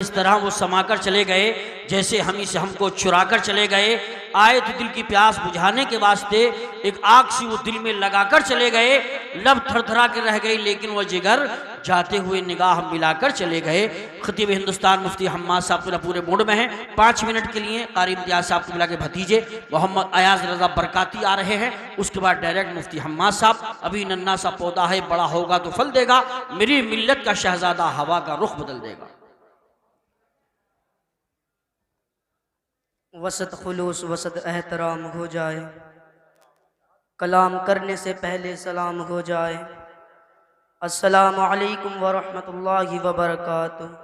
इस तरह वो समाकर चले गए जैसे हम इसे हमको चुरा कर चले गए। आए तो दिल की प्यास बुझाने के वास्ते एक आग सी वो दिल में लगाकर चले गए। लब थरथरा के रह गई लेकिन वह जिगर जाते हुए निगाह मिलाकर चले गए। खतीब हिंदुस्तान मुफ्ती हम्माद साहब पूरे मूड में हैं। 5 मिनट के लिए कारी इम्तियाज साहब क़िबला के भतीजे मोहम्मद अयाज रजा बरकाती आ रहे हैं। उसके बाद डायरेक्ट मुफ्ती हम्माद साहब। अभी नन्ना सा पौधा है, बड़ा होगा तो फल देगा, मेरी मिल्लत का शहजादा हवा का रुख बदल देगा। वसत खुलूस वसत एहतराम हो जाए, कलाम करने से पहले सलाम हो जाए। अस्सलामु अलैकुम वरहमतुल्लाहि वबरकातुहू।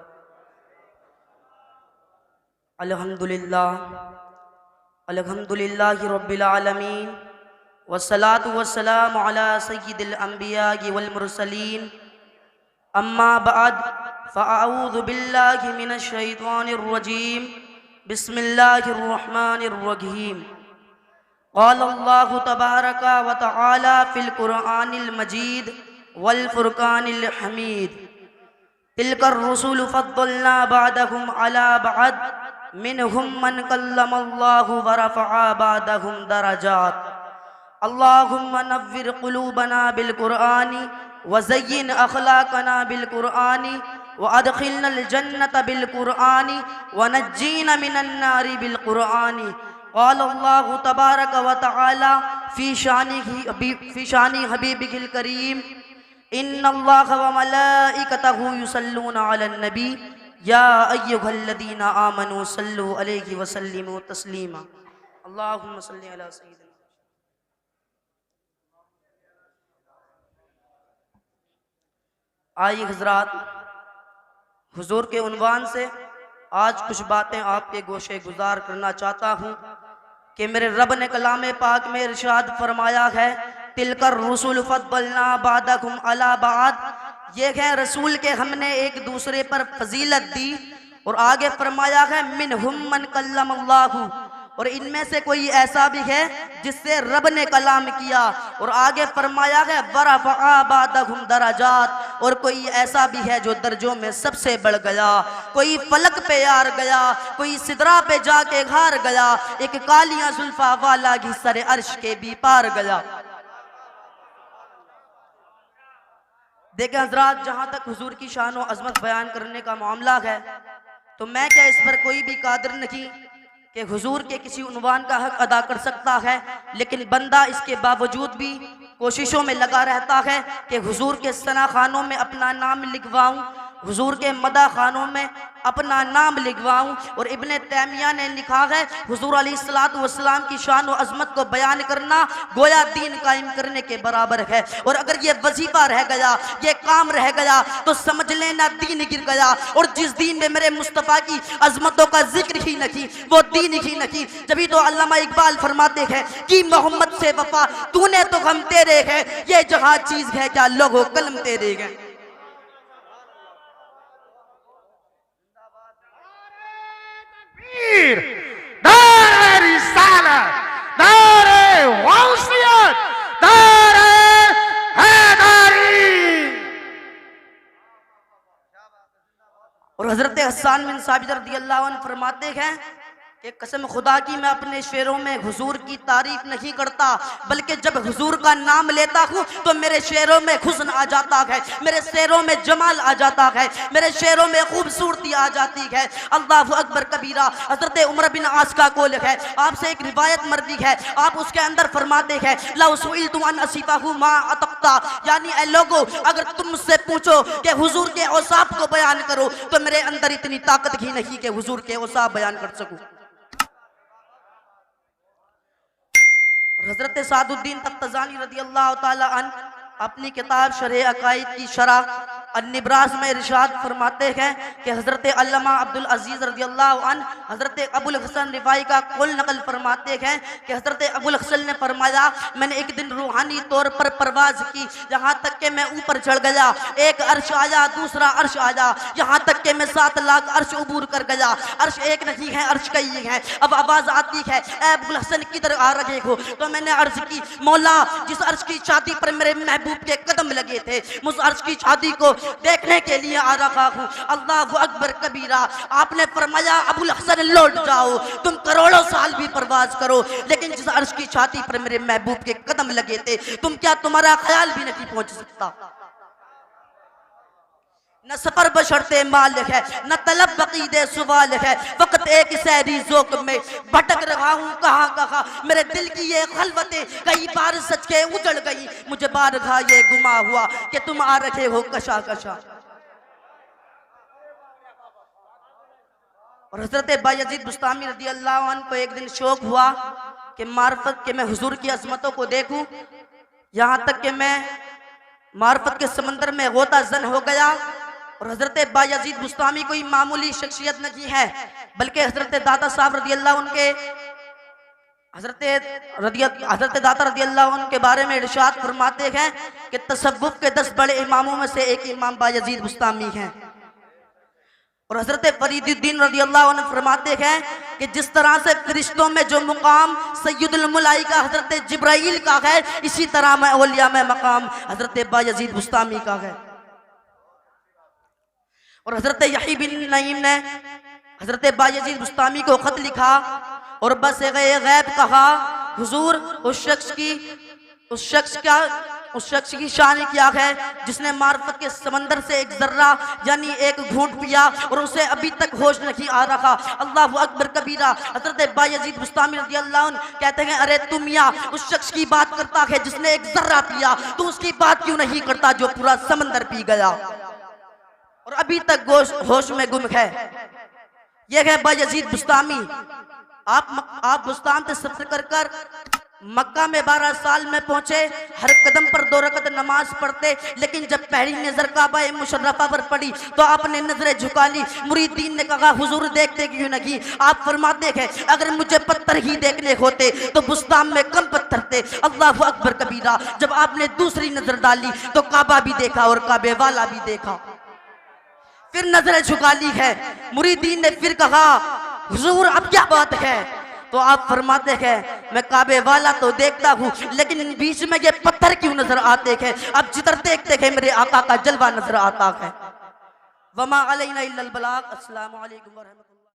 अल्हम्दुलिल्लाहि रब्बिल आलमीन वस्सलातु वस्सलामु अला सय्यिदिल अंबिया'i वल मुरसलीन। अम्मा बअद फ़अऊज़ु बिल्लाहि मिनश शैतानिर रजीम। बिस्मिल्लाहिर्रहमानिर्रहीम। क़ालल्लाहु तबारका व तआला फ़िल क़ुरआनिल मजीद वल फ़ुरक़ानिल हमीद। तिलकर रुसूल फ़द्दलना बअदहुम अला बअद मिनहुम मन कल्लमल्लाहु व रफ़अ बअदहुम दरजात। अल्लाहुम्मा नव्विर क़ुलूबना बिल क़ुरआनी व ज़य्यिन अख़लाक़ना बिल क़ुरआनी व अदखिलनल जन्नत बिल क़ुरआनी व नज्जीना मिनन नारि बिल क़ुरआनी। क़ालल्लाहु तबारक व तआला फ़ी शानि हबीबिहिल करीम। इन्नल्लाहा व मलाइकतहु युसल्लूना अलन नबी या अय्युहल्लज़ीना आमनू सल्लु अलैहि व सल्लिमू तस्लीमा। अल्लाहुम्मा सल्लि अला सय्यिदिना। आइए हज़रात, हुजूर के उन्वान से आज कुछ बातें आपके गोशे गुजार करना चाहता हूँ कि मेरे रब ने कलाम पाक में इरशाद फरमाया है, तिलकर रसूल फद्दलना बादकुम अला बाद। ये है रसूल के हमने एक दूसरे पर फजीलत दी। और आगे फरमाया है मिनहुम मन कल्लमल्लाहु, और इनमें से कोई ऐसा भी है जिससे रब ने कलाम किया। और आगे फरमाया है वरफ़अ बअदहुम दरजात, और कोई ऐसा भी है जो दर्जों में सबसे बढ़ गया। कोई फलक पे यार गया, कोई सिदरा पे जाके हार गया, एक कालियां जुल्फा वाला घिसर अर्श के भी पार गया। देखें हजरात, जहां तक हुजूर की शान और अजमत बयान करने का मामला है तो मैं क्या इस पर कोई भी कादिर नहीं कि हुजूर के किसी उन्वान का हक अदा कर सकता है। लेकिन बंदा इसके बावजूद भी कोशिशों में लगा रहता है कि हुजूर के सना खानों में अपना नाम लिखवाऊं, हुजूर के मदा खानों में अपना नाम लिखवाऊं। और इब्ने तैमिया ने लिखा है, हुजूर अलैहिस्सलातु वस्सलाम की शान और अजमत को बयान करना गोया दीन कायम करने के बराबर है। और अगर ये वजीफा रह गया, ये काम रह गया, तो समझ लेना दीन गिर गया। और जिस दीन में मेरे मुस्तफ़ा की अजमतों का जिक्र ही नहीं, वो दीन ही नहीं। जभी तो अल्लामा इकबाल फरमाते हैं कि मोहम्मद से वफा तूने तो हम तेरे है, ये जहां चीज है क्या लोगों कलम तेरे हैं। नारे रिसालत, नारे गौसियत, नारे हैदरी। और हजरत हसन बिन साबित रज़ियल्लाहु अन्हु फरमाते हैं कि कसम खुदा की मैं अपने शेरों में हुजूर की तारीफ नहीं करता, बल्कि जब हुजूर का नाम लेता हूँ तो मेरे शेरों में हुस्न आ जाता है, मेरे शेरों में जमाल आ जाता है, मेरे शेरों में खूबसूरती आ जाती है। अल्लाहु अकबर कबीरा। हजरत उमर बिन आस का कौल है, आपसे एक रिवायत मर्दी है, आप उसके अंदर फरमाते हैं लौ सुइलतु अन असिफहु मा अतक़ता, यानी ऐ लोगो अगर तुम मुझसे पूछो कि हुजूर के औसाफ को बयान करो तो मेरे अंदर इतनी ताकत ही नहीं कि हुजूर के औसाफ बयान कर सकूं। हजरत सादुद्दीन तख्तज़ानी रज़ियल्लाहु ताला अन्हु अपनी किताब शरह अकायद की शरह अन्निब्रास में इरशाद फरमाते हैं कि हज़रत अल्लामा अब्दुल अजीज़ रज़ियल्लाहु अन्हु हज़रत अबुल हसन रिफाई का कुल नकल फरमाते हैं कि हज़रत अबुल हसन ने फरमाया मैंने एक दिन रूहानी तौर पर परवाज़ की, यहाँ तक कि मैं ऊपर चढ़ गया, एक अर्श आया, दूसरा अर्श आया, यहाँ तक कि मैं 7 लाख अर्श उबूर कर गया। अर्श एक नहीं है, अर्श कई है। अब आवाज़ आती है ए अबुल हसन किधर आ रहे हो? तो मैंने अर्ज की मौला जिस अर्श की छाती पर मेरे महबूब महबूब के कदम लगे थे। मुझ अर्श की शादी को देखने के लिए आ रखा हूँ। अल्लाह अकबर कबीरा। आपने फरमाया अबुल हसन लौट जाओ, तुम करोड़ों साल भी परवाज करो, लेकिन जिस अर्श की छाती पर मेरे महबूब के कदम लगे थे, तुम क्या तुम्हारा ख्याल भी नहीं पहुंच सकता। न सफर बशर्ते माल है, न तलब बकीदे सवाल है, फकत एक सहरी ज़ोक़ में भटक रहा हूँ कहाँ कहाँ। मेरे दिल की ये खलवतें कई बार सच के उजड़ गई, मुझे बारगाह ये गुमा हुआ कि तुम आ रखे हो कशा कशा। और हजरत बायजीद बुस्तामी रज़ी अल्लाह अन्हु को एक दिन शौक हुआ कि मार्फत के मैं हुजूर की अजमतों को देखूं, यहाँ तक कि मैं मार्फत के समंदर में गोता जन हो गया। और हजरत बायजीद बुस्तामी कोई मामूली शख्सियत नहीं है, बल्कि हजरत दाता साहब रज़ी अल्लाह उनके हजरत दाता रज़ी अल्लाह उनके बारे में इरशाद फरमाते हैं कि तसव्वुफ के 10 बड़े इमामों में से एक इमाम बायजीद बुस्तामी हैं। और हजरत फरीदुद्दीन रज़ी अल्लाह अन्हु फरमाते हैं कि जिस तरह से फरिश्तों में जो मुकाम सैयदुल मलाइका हजरत जिब्राइल का है, इसी तरह में औलिया में मकाम हजरत बायजीद बुस्तामी का है। और हजरत यही बिन नईम ने हजरत बायजीद बुस्तामी को खत लिखा और बस गैब कहा, हुजूर उस शख्स की शान क्या है जिसने मार्फत के समंदर से एक जर्रा यानी एक घूंट पिया और उसे अभी तक होश नहीं आ रहा। अल्लाह अकबर कबीरा। हजरत बायजीद बुस्तामी रज़ी अल्लाह अन्हु कहते हैं, अरे तुम मियाँ उस शख्स की बात करता है जिसने एक जर्रा पिया, तू उसकी बात क्यों नहीं करता जो पूरा समंदर पी गया और अभी तक होश में गुम है। यह है बायजीद बुस्तामी। आप बुस्तान से सफर कर कर मक्का में 12 साल में पहुंचे, हर कदम पर 2 रकत नमाज पढ़ते, लेकिन जब पहली नजर काबा मुशर्रफा पर पड़ी तो आपने नजरें झुका ली। मुरीदीन ने कहा, हुजूर देखते क्यों नहीं? आप फरमाते हैं, अगर मुझे पत्थर ही देखने होते तो बुस्तान में कम पत्थर थे। अल्लाह अकबर कबीरा। जब आपने दूसरी नजर डाली तो काबा भी देखा और काबे वाला भी देखा, फिर नजरें झुका ली है। मुरीदीन ने फिर कहा, हुजूर अब क्या बात है? तो आप फरमाते हैं, मैं काबे वाला तो देखता हूँ, लेकिन बीच में ये पत्थर क्यों नजर आते हैं? अब जिधर देखते हैं मेरे आका का जलवा नजर आता है। वमा अलैना इल्लल बलाग। अस्सलामु अलैकुम व रहमतुल्लाह।